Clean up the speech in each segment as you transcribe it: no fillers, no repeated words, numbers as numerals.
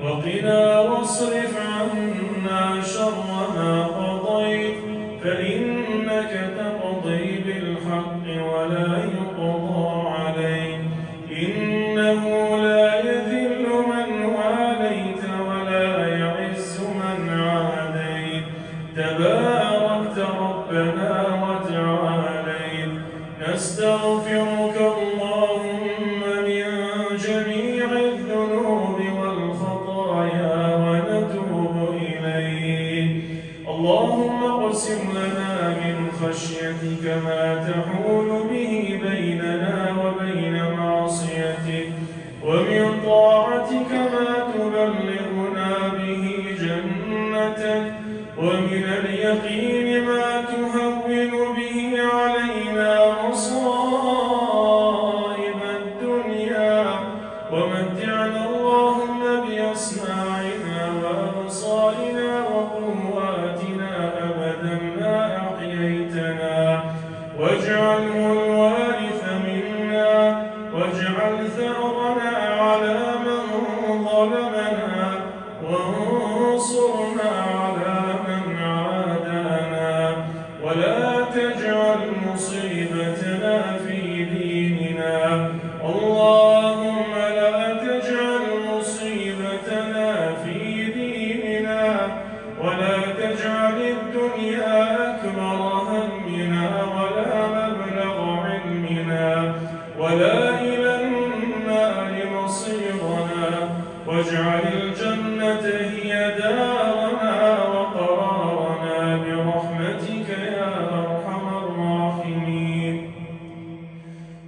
وقنا واصرف عنا شر ما قضيت، فإنك تقضي بالحق ولا يقضى عليك، إنه لا يذل من واليت ولا يعز من عاديت، تباركت ربنا وتعاليت. نستغفرك اللهم من جميع الذنوب والخطايا ونتوب إليك. اللهم اقسم لنا من خشيتك ما تحول به بيننا وبين معصيتك، ومن طاعتك ما تبلغنا به جنتك، ومن اليقين ما تهون به علينا مصائب الدنيا، ومتعنا اللهم بأسماعنا وأبصارنا وقواتنا أبدا ما أحييتنا، واجعله الوارث منا، واجعل ثأرنا على من ظلمنا، وانصرنا على من عادانا، ولا تجعل مصيبتنا في ديننا. اللهم لا تجعل مصيبتنا في ديننا، ولا تجعل الدنيا أكبر همنا ولا مبلغ علمنا ولا إلى النار مصيرنا، واجعل الجنة هي دارنا وقرارنا برحمتك يا أرحم الراحمين.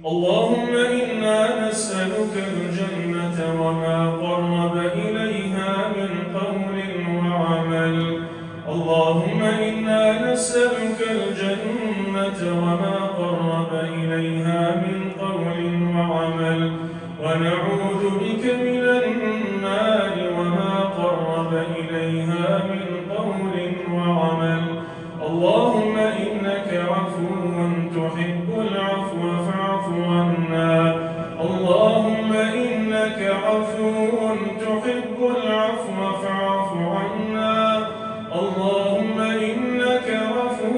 اللهم إنا نسألك الجنة وما قرب إليها من قول وعمل. اللهم إنا نسألك الجنة وما قرب إليها من قول وعمل، ونعوذ بك من النار وما قرب إليها من قول وعمل. اللهم إنك عفو تحب العفو فاعف عنا. اللهم إنك عفو تحب العفو فاعف عنا. اللهم إنك عفو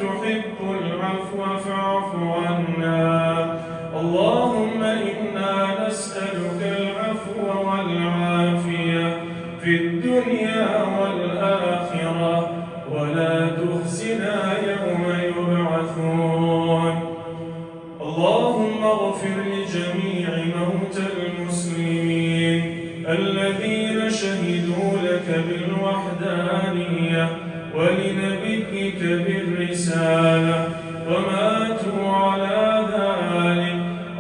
تحب العفو فاعف عنا. اللهم إنا نسألك العفو والعافية في الدنيا والآخرة، ولا تخزنا يوم يبعثون. اللهم اغفر لجميع موتى المسلمين الذين شهدوا لك بالوحدانية ولنبيك بالرسالة وماتوا على ذلك.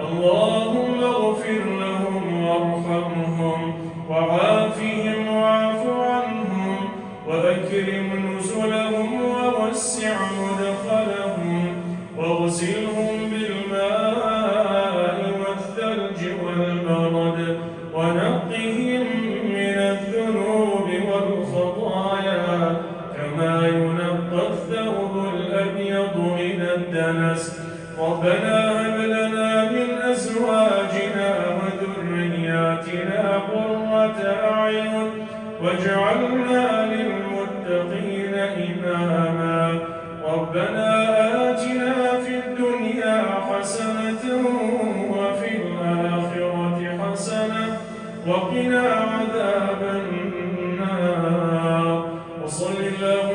اللهم اغفر لهم وارحمهم وعافهم واعف عنهم وأكرم نزلهم ووسع مدخلهم واغسلهم بالماء والثلج والبرد، ونقهم من الذنوب والخطايا كما ينقى الثوب الأبيض من الدنس. ربنا هب لنا من أزواجنا وذرياتنا قرة أعين واجعلنا للمتقين إماما. ربنا آتنا في الدنيا حسنة وفي الآخرة حسنة وقنا عذاب النار. وصل اللهم